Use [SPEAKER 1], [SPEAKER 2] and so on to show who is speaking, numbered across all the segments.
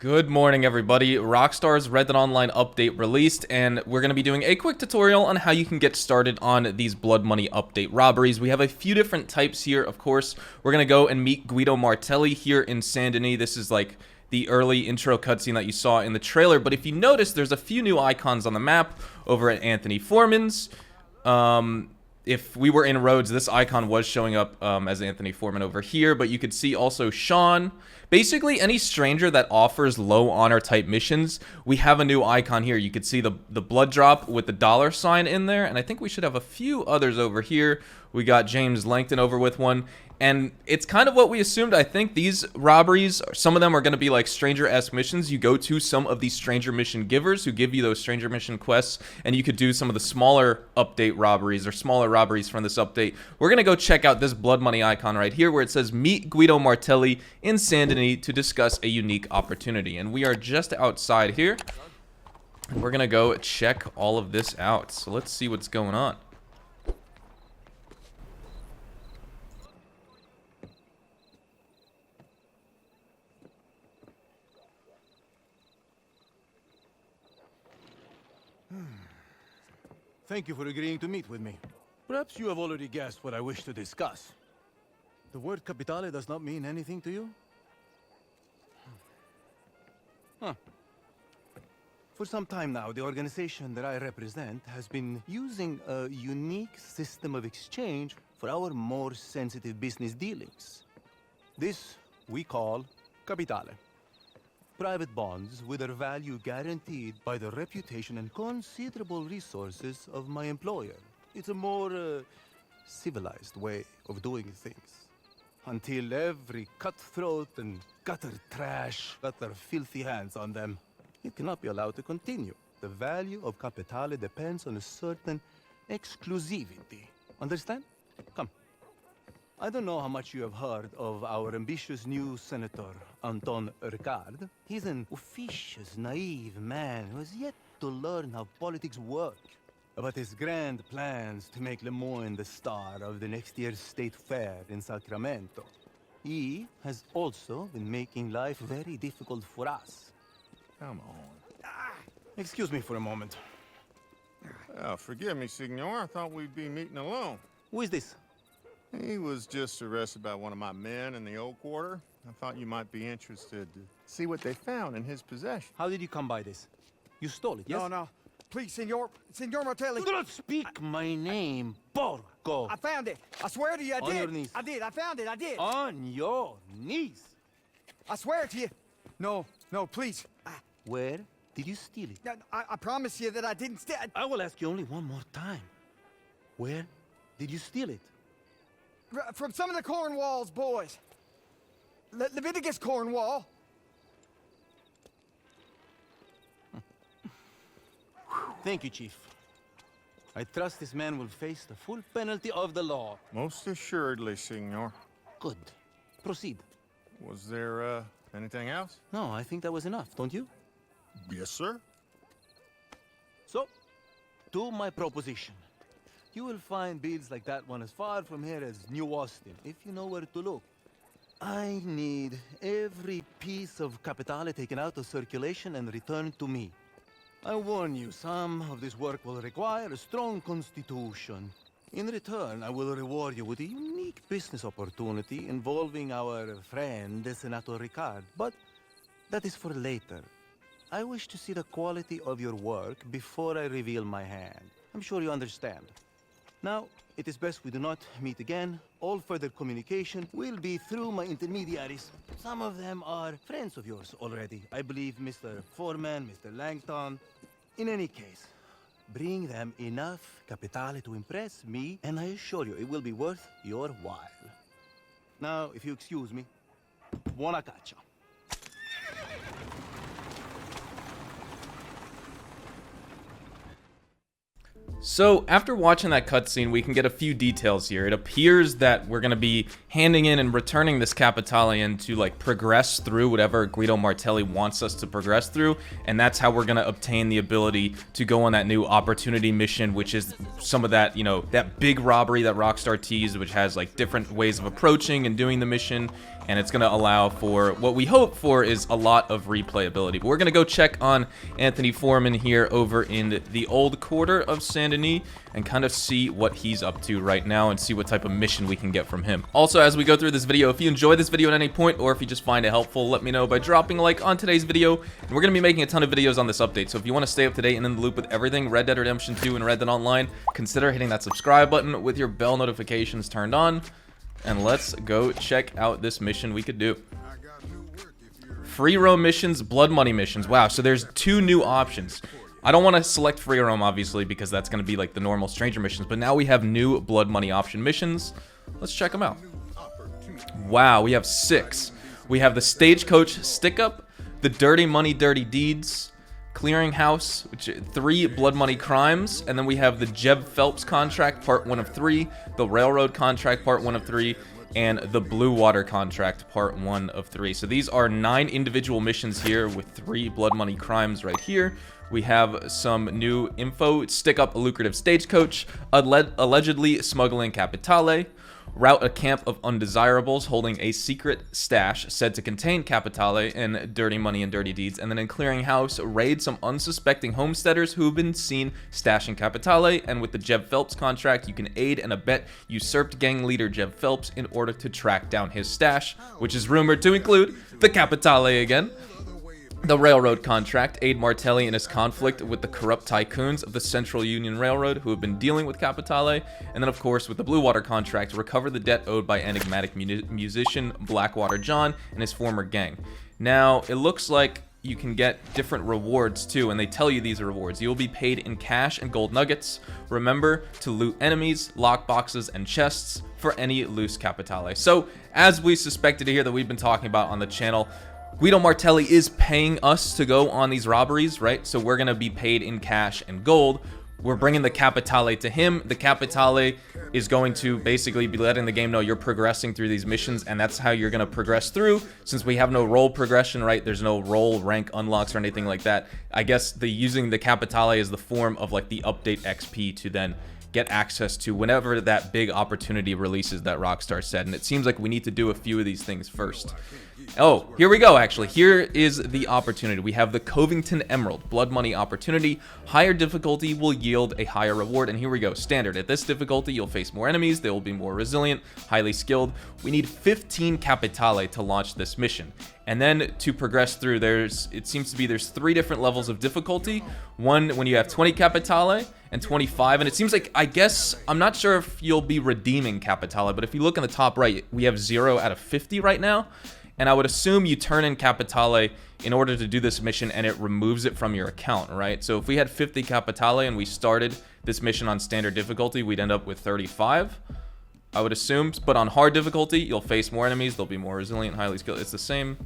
[SPEAKER 1] Good morning, everybody. Rockstar's Red Dead Online update released, and we're going to be doing a quick tutorial on how you can get started on these blood money update robberies. We have a few different types here, of course. We're going to go and meet Guido Martelli here in Saint Denis. This is like the early intro cutscene that you saw in the trailer, but if you notice, there's a few new icons on the map over at Anthony Foreman's. If we were in Rhodes, this icon was showing up as Anthony Foreman over here, but you could see also Sean. Basically, any stranger that offers low honor type missions, we have a new icon here. You could see the blood drop with the $ in there, and I think we should have a few others over here. We got James Langton over with one, and it's kind of what we assumed. I think these robberies, some of them are going to be like stranger-esque missions. You go to some of these stranger mission givers who give you those stranger mission quests, and you could do some of the smaller update robberies or smaller robberies from this update. We're going to go check out this blood money icon right here where it says meet Guido Martelli in Saint Denis to discuss a unique opportunity. And we are just outside here, and we're going to go check all of this out. So let's see what's going on.
[SPEAKER 2] Thank you for agreeing to meet with me. Perhaps you have already guessed what I wish to discuss. The word capitale does not mean anything to you? Huh. For some time now, the organization that I represent has been using a unique system of exchange for our more sensitive business dealings. This we call capitale. Private bonds with their value guaranteed by the reputation and considerable resources of my employer. It's a more civilized way of doing things. Until every cutthroat and gutter trash got their filthy hands on them, it cannot be allowed to continue. The value of capitale depends on a certain exclusivity. Understand? Come. I don't know how much you have heard of our ambitious new senator, Anton Ricard. He's an officious, naive man who has yet to learn how politics work. But his grand plans to make Le Moyne the star of the next year's state fair in Sacramento. He has also been making life very difficult for us.
[SPEAKER 3] Come on.
[SPEAKER 2] Excuse me for a moment.
[SPEAKER 3] Oh, forgive me, Signor. I thought we'd be meeting alone.
[SPEAKER 2] Who is this?
[SPEAKER 3] He was just arrested by one of my men in the old quarter. I thought you might be interested to see what they found in his possession.
[SPEAKER 2] How did you come by this? You stole it, yes?
[SPEAKER 4] No. Please, Senor Martelli.
[SPEAKER 2] Do not speak my name, porco.
[SPEAKER 4] I found it. I swear to you, I did.
[SPEAKER 2] On your knees.
[SPEAKER 4] I did. I found it. I did.
[SPEAKER 2] On your knees.
[SPEAKER 4] I swear to you. No, please.
[SPEAKER 2] Where did you steal it?
[SPEAKER 4] I promise you that I didn't steal.
[SPEAKER 2] I will ask you only one more time. Where did you steal it?
[SPEAKER 4] From some of the Cornwall's boys. Leviticus Cornwall.
[SPEAKER 2] Thank you, Chief. I trust this man will face the full penalty of the law.
[SPEAKER 3] Most assuredly, Signor.
[SPEAKER 2] Good. Proceed.
[SPEAKER 3] Was there, anything else?
[SPEAKER 2] No, I think that was enough, don't you?
[SPEAKER 3] Yes, sir.
[SPEAKER 2] So, to my proposition. You will find builds like that one as far from here as New Austin, if you know where to look. I need every piece of capitale taken out of circulation and returned to me. I warn you, some of this work will require a strong constitution. In return, I will reward you with a unique business opportunity involving our friend, Senator Ricard. But that is for later. I wish to see the quality of your work before I reveal my hand. I'm sure you understand. Now, it is best we do not meet again. All further communication will be through my intermediaries. Some of them are friends of yours already. I believe Mr. Foreman, Mr. Langton. In any case, bring them enough capitale to impress me, and I assure you it will be worth your while. Now, if you excuse me, buona caccia.
[SPEAKER 1] So, after watching that cutscene, we can get a few details here. It appears that we're going to be handing in and returning this Capitalian to, like, progress through whatever Guido Martelli wants us to progress through, and that's how we're going to obtain the ability to go on that new opportunity mission, which is some of that, you know, that big robbery that Rockstar teased, which has, like, different ways of approaching and doing the mission, and it's going to allow for what we hope for is a lot of replayability. But we're going to go check on Anthony Foreman here over in the old quarter of Saint Denis and kind of see what he's up to right now and see what type of mission we can get from him. Also, as we go through this video, if you enjoy this video at any point or if you just find it helpful, let me know by dropping a like on today's video. And we're going to be making a ton of videos on this update, so if you want to stay up to date and in the loop with everything Red Dead Redemption 2 and Red Dead Online, consider hitting that subscribe button with your bell notifications turned on. And let's go check out this mission we could do. Free roam missions, blood money missions. Wow, so there's 2 new options. I don't want to select free roam, obviously, because that's going to be like the normal stranger missions. But now we have new blood money option missions. Let's check them out. Wow, we have 6. We have the Stagecoach Stickup, the Dirty Money, Dirty Deeds, Clearinghouse, which 3 blood money crimes, and then we have the Jeb Phelps contract, part 1 of 3, the Railroad contract, part 1 of 3, and the Blue Water contract, part 1 of 3. So these are 9 individual missions here with 3 blood money crimes right here. We have some new info: stick up a lucrative stagecoach, allegedly smuggling Capitale, rout a camp of undesirables holding a secret stash said to contain Capitale and Dirty Money and Dirty Deeds, and then in Clearinghouse, raid some unsuspecting homesteaders who have been seen stashing Capitale, and with the Jeb Phelps contract, you can aid and abet usurped gang leader Jeb Phelps in order to track down his stash, which is rumored to include the Capitale again. The Railroad contract, aid Martelli in his conflict with the corrupt tycoons of the Central Union Railroad who have been dealing with Capitale. And then, of course, with the Blue Water contract, recover the debt owed by enigmatic musician Blackwater John and his former gang. Now, it looks like you can get different rewards too, and they tell you these are rewards. You will be paid in cash and gold nuggets. Remember to loot enemies, lock boxes, and chests for any loose Capitale. So, as we suspected here that we've been talking about on the channel, Guido Martelli is paying us to go on these robberies, right? So we're going to be paid in cash and gold. We're bringing the Capitale to him. The Capitale is going to basically be letting the game know you're progressing through these missions, and that's how you're going to progress through. Since we have no role progression, right? There's no role rank unlocks or anything like that. I guess using the Capitale is the form of like the update XP to then get access to whenever that big opportunity releases that Rockstar said. And it seems like we need to do a few of these things first. Oh, here we go, actually. Here is the opportunity. We have the Covington Emerald, blood money opportunity. Higher difficulty will yield a higher reward. And here we go, standard. At this difficulty, you'll face more enemies. They will be more resilient, highly skilled. We need 15 Capitale to launch this mission. And then to progress through, it seems to be there's 3 different levels of difficulty. One when you have 20 Capitale and 25. And it seems like, I guess, I'm not sure if you'll be redeeming Capitale, but if you look in the top right, we have 0 out of 50 right now. And I would assume you turn in Capitale in order to do this mission, and it removes it from your account, right? So if we had 50 Capitale and we started this mission on standard difficulty, we'd end up with 35, I would assume. But on hard difficulty, you'll face more enemies. They'll be more resilient, highly skilled. It's the same.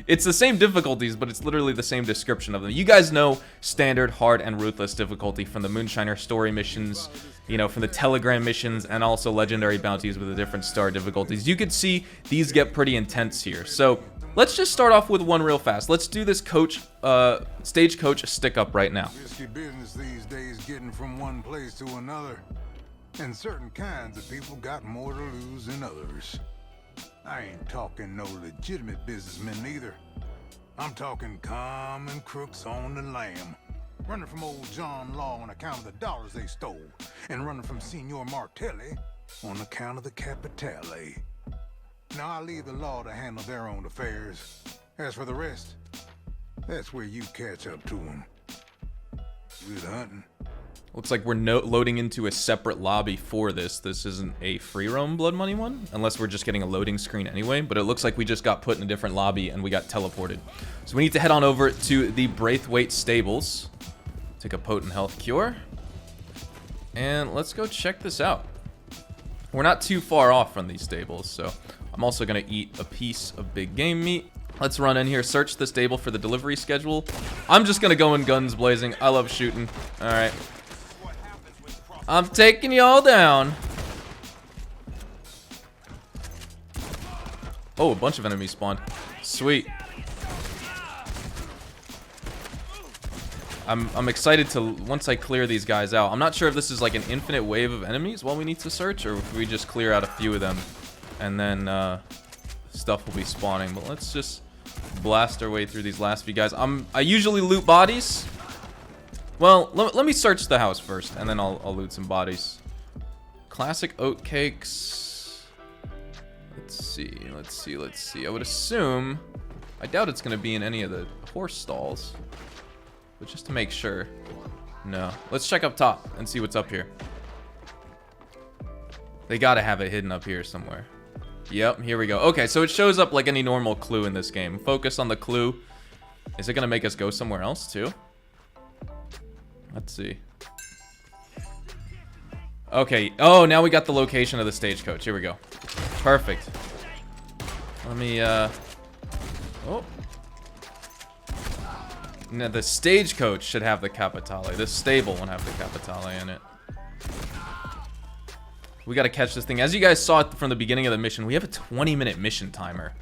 [SPEAKER 1] It's the same difficulties, but it's literally the same description of them. You guys know standard, hard, and ruthless difficulty from the Moonshiner story missions, you know, from the Telegram missions, and also legendary bounties with the different star difficulties. You could see these get pretty intense here. So let's just start off with one real fast. Let's do this Stagecoach stick up right now.
[SPEAKER 5] Risky business these days, getting from one place to another. And certain kinds of people got more to lose than others. I ain't talking no legitimate businessmen either. I'm talking common crooks on the lam. Running from old John Law on account of the dollars they stole, and running from Signor Martelli on account of the Capitale. Now I leave the law to handle their own affairs. As for the rest, that's where you catch up to them. Good hunting.
[SPEAKER 1] Looks like we're loading into a separate lobby for this. This isn't a free roam blood money one, unless we're just getting a loading screen anyway, but it looks like we just got put in a different lobby and we got teleported. So we need to head on over to the Braithwaite Stables. Take a potent health cure. And let's go check this out. We're not too far off from these stables, so I'm also gonna eat a piece of big game meat. Let's run in here, search the stable for the delivery schedule. I'm just gonna go in guns blazing. I love shooting. All right. I'm taking y'all down. Oh, a bunch of enemies spawned. Sweet. I'm excited to, once I clear these guys out. I'm not sure if this is like an infinite wave of enemies while we need to search, or if we just clear out a few of them and then stuff will be spawning. But let's just blast our way through these last few guys. I usually loot bodies. Well, let me search the house first, and then I'll loot some bodies. Classic oat cakes. Let's see. I would assume, I doubt it's gonna be in any of the horse stalls, but just to make sure. No. Let's check up top and see what's up here. They gotta have it hidden up here somewhere. Yep, here we go. Okay, so it shows up like any normal clue in this game. Focus on the clue. Is it gonna make us go somewhere else too? Let's see. Okay. Oh, now we got the location of the stagecoach. Here we go. Perfect. Let me, oh. Now, the stagecoach should have the Capitale. The stable won't have the Capitale in it. We gotta catch this thing. As you guys saw from the beginning of the mission, we have a 20-minute mission timer.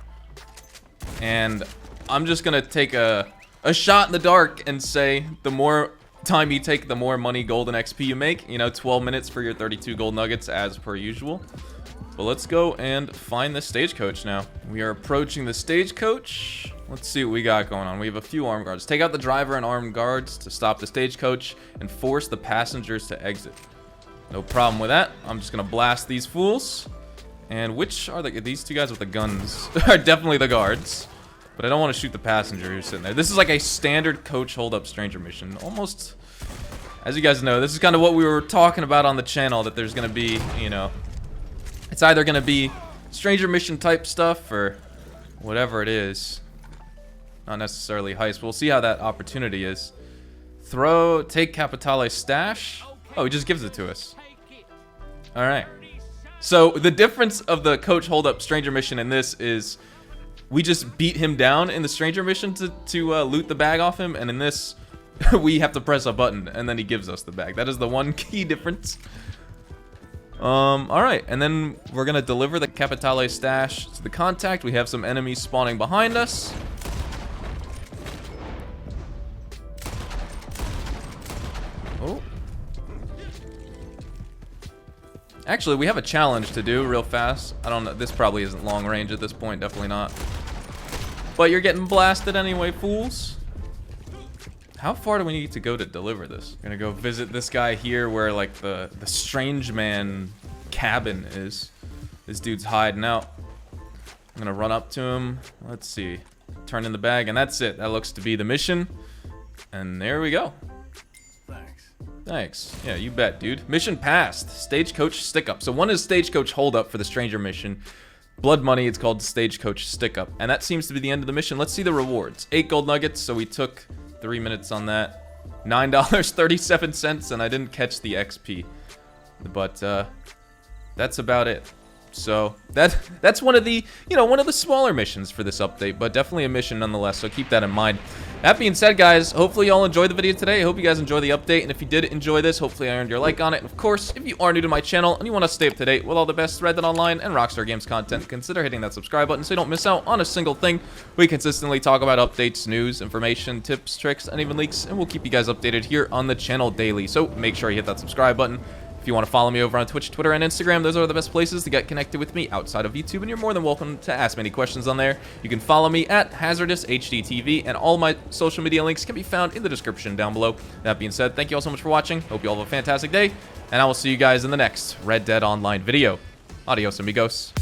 [SPEAKER 1] And I'm just gonna take a shot in the dark and say the more time you take, the more money, gold, and XP you make. You know, 12 minutes for your 32 gold nuggets as per usual. But let's go and find the stagecoach now. We are approaching the stagecoach. Let's see what we got going on. We have a few armed guards. Take out the driver and armed guards to stop the stagecoach and force the passengers to exit. No problem with that. I'm just gonna blast these fools. And which are these two guys with the guns? Are definitely the guards. But I don't want to shoot the passenger who's sitting there. This is like a standard coach hold-up stranger mission. Almost, as you guys know, this is kind of what we were talking about on the channel, that there's gonna be, you know, it's either gonna be stranger mission type stuff or whatever it is. Not necessarily heist. We'll see how that opportunity is. Take Capitale stash. Oh, he just gives it to us. Alright. So, the difference of the coach hold-up stranger mission and this is we just beat him down in the stranger mission to loot the bag off him, and in this, we have to press a button, and then he gives us the bag. That is the one key difference. Alright, and then we're gonna deliver the Capitale stash to the contact. We have some enemies spawning behind us. Oh. Actually, we have a challenge to do real fast. I don't know, this probably isn't long range at this point, definitely not. But you're getting blasted anyway, fools. How far do we need to go to deliver this? Gonna go visit this guy here where like the strange man cabin is. This dude's hiding out. I'm gonna run up to him. Let's see. Turn in the bag, and that's it. That looks to be the mission. And there we go. Thanks. Yeah, you bet, dude. Mission passed. Stagecoach Stickup. So one is Stagecoach Holdup for the stranger mission. Blood money, it's called Stagecoach Stickup. And that seems to be the end of the mission. Let's see the rewards. 8 gold nuggets, so we took 3 minutes on that. $9.37, and I didn't catch the XP. But that's about it. So that's one of the, you know, one of the smaller missions for this update, but definitely a mission nonetheless, so keep that in mind. That being said, guys, hopefully you all enjoyed the video today. I hope you guys enjoy the update, and if you did enjoy this, hopefully I earned your like on it. And of course, if you are new to my channel and you want to stay up to date with all the best Red Dead Online and Rockstar Games content, consider hitting that subscribe button so you don't miss out on a single thing. We consistently talk about updates, news, information, tips, tricks, and even leaks, and we'll keep you guys updated here on the channel daily. So make sure you hit that subscribe button. If you want to follow me over on Twitch, Twitter, and Instagram, those are the best places to get connected with me outside of YouTube, and you're more than welcome to ask me any questions on there. You can follow me at HazardousHDTV, and all my social media links can be found in the description down below. That being said, thank you all so much for watching. Hope you all have a fantastic day, and I will see you guys in the next Red Dead Online video. Adios, amigos.